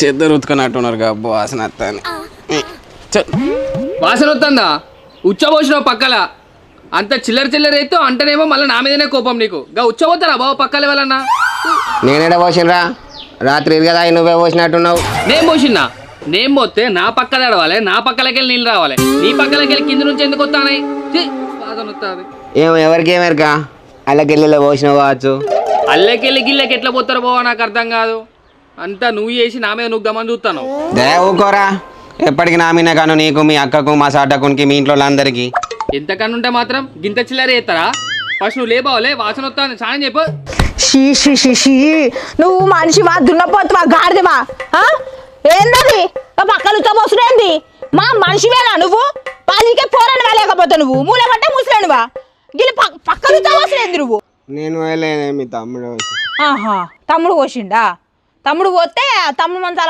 చేద్దరు ఉతుకున్నట్టున్నారు అబ్బో వాసన వస్తాను. వాసన వస్తుందా? ఉచ్చబోసినావు పక్కల అంత చిల్లర అయితే అంటేనేమో మళ్ళీ నా మీదనే కోపం నీకు. గా ఉచ్చబోతారా బాబు పక్కల వాళ్ళన్నా? నేనేడా పోసినరా? రాత్రి కదా నువ్వే పోసినట్టున్నావు. నేను పోసినా? నేను పోతే నా పక్క తడవాలి, నా పక్కలకెళ్ళి నీళ్ళు రావాలి. నీ పక్కలకెళ్ళి కింద నుంచి ఎందుకు వస్తానాయి? వాసన వస్తుంది. ఏమో ఎవరికి ఏమేరకా అల్లకెళ్ళిలో పోసినావు కావచ్చు. అల్లకెళ్ళి గిల్లకి ఎట్లా పోతారు బావా నాకు అర్థం కాదు. అంతా నువ్వు చేసి నా మీద నువ్వు గమని చూస్తాను. ఊకోరా, ఎప్పటికి నా మీద కాను నీకు, మీ అక్కకు, మా సాటకునికి, మీ ఇంట్లో అందరికి. ఎంతకన్నా ఉంటే మాత్రం గింత చిల్లర చేస్తారా? ఫస్ట్ నువ్వు లేబావలే, వాసన వస్తాను సాయం చెప్పు. షీ నువ్వు మనిషివా దున్నపోతువా గాడిదవా? ఏందది పక్కన ఉత్తమోసుడేంది? మా మనిషివేనా నువ్వు? పాలికే పోరాని లేకపోతే నువ్వు మూలమంటే ముసలేనువా? గిల్లి పక్కన ఉత్తమోసుడేంది నువ్వు? నేను మీ తమ్ముడు తమ్ముడు పోసిండా? తమ్ముడు పోతే తమ్ముడు మంచాల